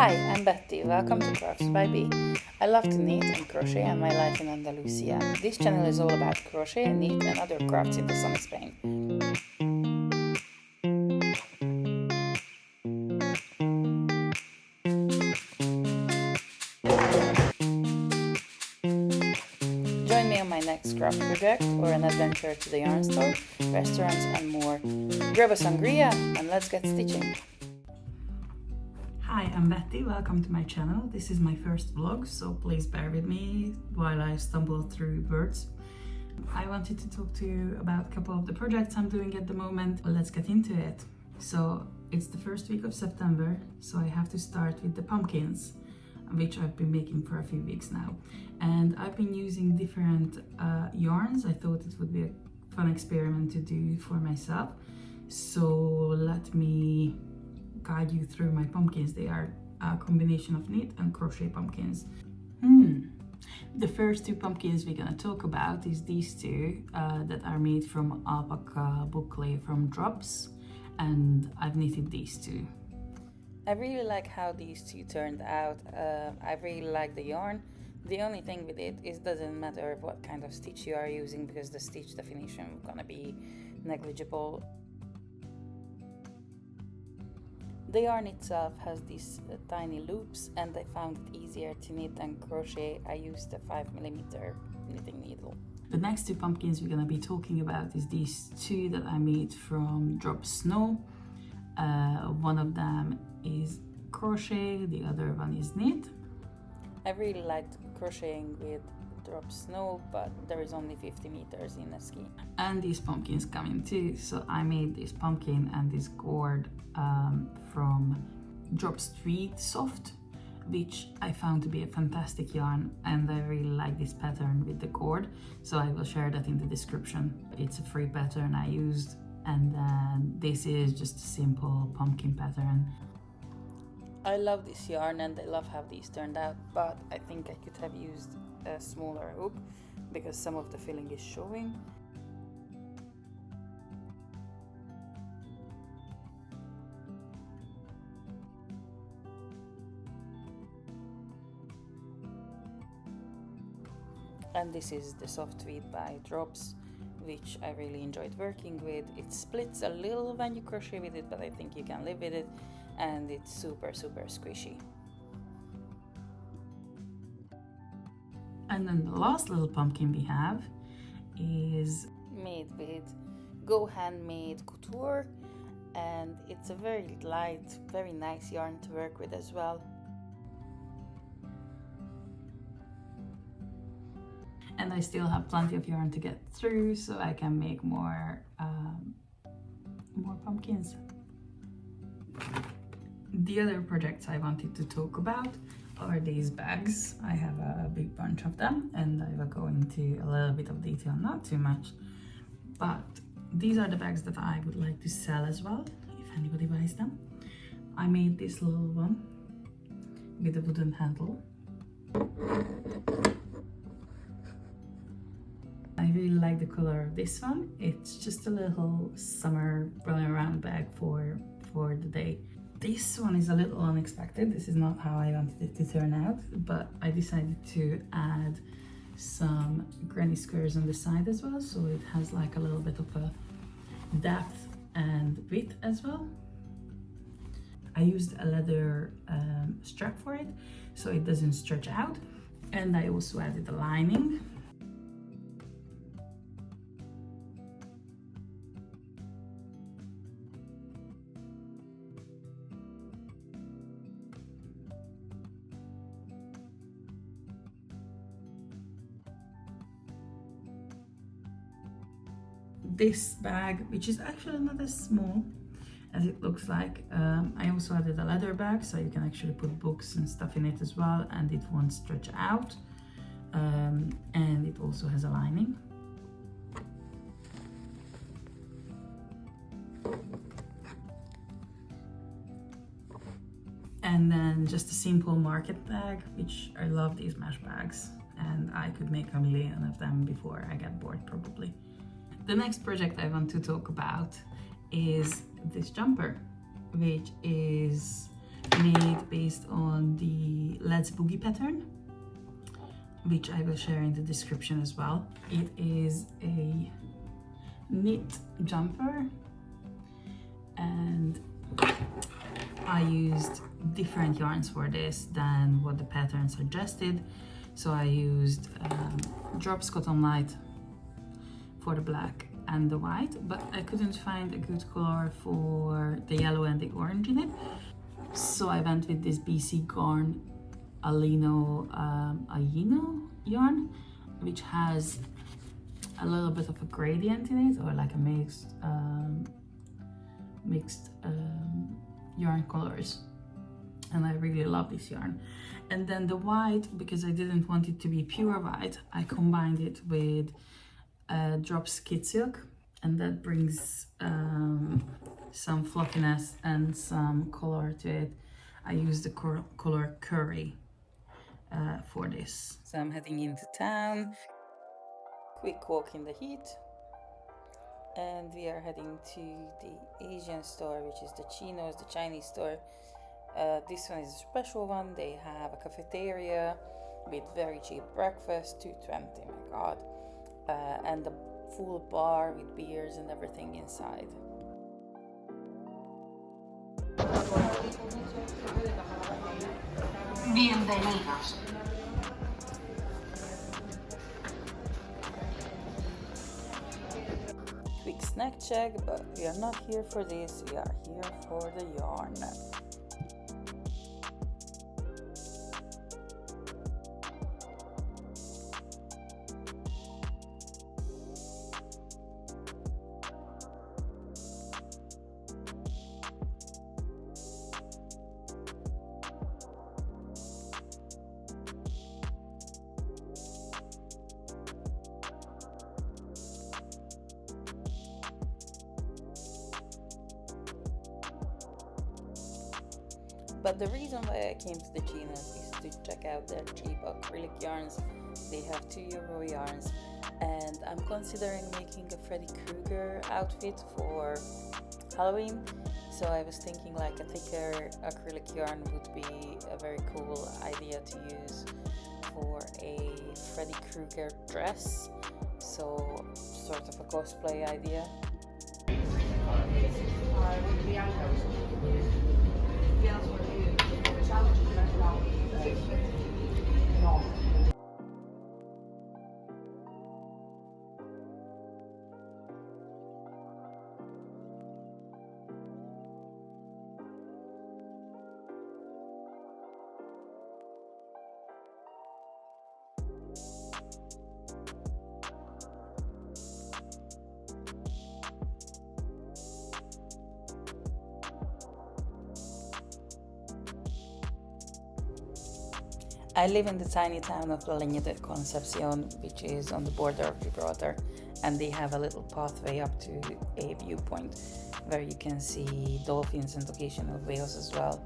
Hi, I'm Betty. Welcome to Crafts by Bee. I love to knit and crochet and my life in Andalusia. This channel is all about crochet, knit and other crafts in the sunny Spain. Join me on my next craft project or an adventure to the yarn store, restaurants and more. Grab a sangria and let's get stitching. Hi, I'm Betty. Welcome to my channel. This is my first vlog, so please bear with me while I stumble through words. I wanted to talk to you about a couple of the projects I'm doing at the moment. Let's get into it. So it's the first week of September, so I have to start with the pumpkins, which I've been making for a few weeks now. And I've been using different yarns. I thought it would be a fun experiment to do for myself. So let me guide you through my pumpkins. They are a combination of knit and crochet pumpkins. The first two pumpkins we're gonna talk about is these two that are made from alpaca boucle from drops, and I've knitted these two. I really like how these two turned out. I really like the yarn. The only thing with it is doesn't matter what kind of stitch you are using because the stitch definition is gonna be negligible. The yarn itself has these tiny loops and I found it easier to knit than crochet. I used a 5mm knitting needle. The next two pumpkins we're going to be talking about is these two that I made from drop snow. One of them is crochet, the other one is knit. I really liked crocheting with drop snow, but there is only 50 meters in a ski. And these pumpkins come in too, so I made this pumpkin and this gourd from Drop Street Soft, which I found to be a fantastic yarn, and I really like this pattern with the cord, so I will share that in the description. It's a free pattern I used, and then this is just a simple pumpkin pattern. I love this yarn and I love how these turned out, but I think I could have used a smaller hook because some of the filling is showing. And this is the soft tweed by Drops, which I really enjoyed working with. It splits a little when you crochet with it, but I think you can live with it, and it's super squishy. And then the last little pumpkin we have is made with Go Handmade Couture, and it's a very light, very nice yarn to work with as well. And I still have plenty of yarn to get through, so I can make more pumpkins. The other projects I wanted to talk about are these bags. I have a big bunch of them, and I will go into a little bit of detail, not too much, but these are the bags that I would like to sell as well, if anybody buys them. I made this little one with a wooden handle. I really like the color of this one. It's just a little summer running around bag for the day. This one is a little unexpected. This is not how I wanted it to turn out, but I decided to add some granny squares on the side as well, so it has like a little bit of a depth and width as well. I used a leather strap for it so it doesn't stretch out, and I also added a lining. This bag, which is actually not as small as it looks like, I also added a leather bag, so you can actually put books and stuff in it as well, and it won't stretch out, and it also has a lining. And then just a simple market bag, which I love these mesh bags, and I could make a million of them before I get bored probably. The next project I want to talk about is this jumper, which is made based on the Let's Boogie pattern, which I will share in the description as well. It is a knit jumper, and I used different yarns for this than what the pattern suggested. So I used Drops Cotton Light for the black and the white, but I couldn't find a good color for the yellow and the orange in it. So I went with this BC Garn Alino Aino yarn, which has a little bit of a gradient in it, or like a mixed yarn colors, and I really love this yarn. And then the white, because I didn't want it to be pure white, I combined it with Drops Kid Silk, and that brings some fluffiness and some color to it. I used the color Curry for this. So I'm heading into town, quick walk in the heat, and we are heading to the Asian store, which is the Chinos, the Chinese store. This one is a special one. They have a cafeteria with very cheap breakfast, $2.20, my god, and a full bar with beers and everything inside. Bienvenidos. Quick snack check, but we are not here for this, we are here for the yarn. But the reason why I came to the Chinos is to check out their cheap acrylic yarns. They have €2 yarns, and I'm considering making a Freddy Krueger outfit for Halloween. So I was thinking like a thicker acrylic yarn would be a very cool idea to use for a Freddy Krueger dress. So sort of a cosplay idea. I live in the tiny town of La Línea de Concepción, which is on the border of Gibraltar, and they have a little pathway up to a viewpoint where you can see dolphins and occasional whales as well.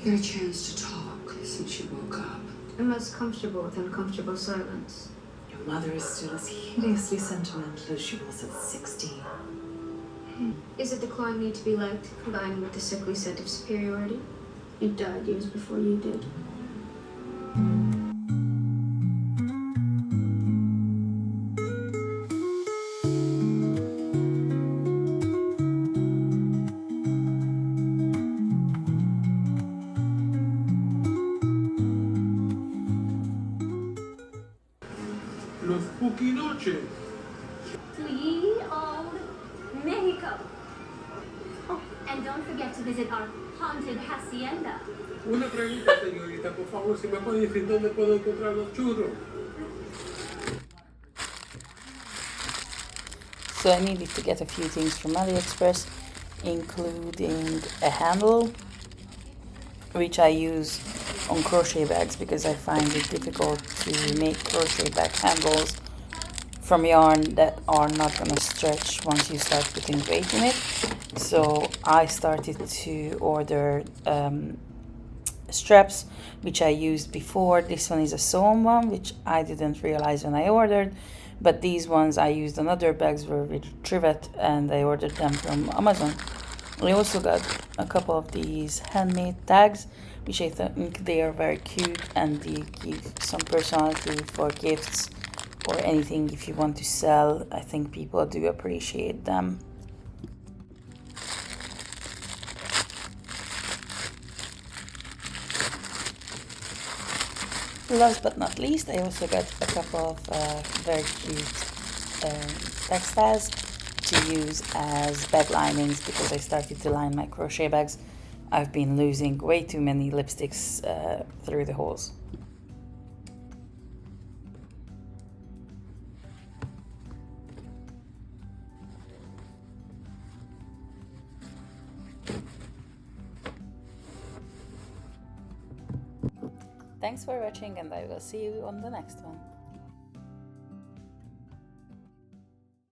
Get a chance to talk since you woke up. I'm most comfortable with uncomfortable silence. Your mother is still as hideously sentimental as she was at 16. Is it the clawing need to be liked, combined with the sickly scent of superiority? You died years before you did. Los Spooky Noche. Sweet old Mexico. Oh, and don't forget to visit our haunted hacienda. Una pregunta, señorita, por favor, si me puede decir dónde puedo encontrar los churros. So I needed to get a few things from AliExpress, including a handle, which I use on crochet bags because I find it difficult to make crochet bag handles from yarn that are not gonna stretch once you start putting weight in it. So I started to order straps, which I used before. This one is a sewn one, which I didn't realize when I ordered, but these ones I used on other bags were with trivet, and I ordered them from Amazon. I also got a couple of these handmade tags, which I think they are very cute, and they give some personality for gifts or anything if you want to sell. I think people do appreciate them. Last but not least, I also got a couple of very cute textiles to use as bag linings because I started to line my crochet bags. I've been losing way too many lipsticks through the holes. Thanks for watching, and I will see you on the next one.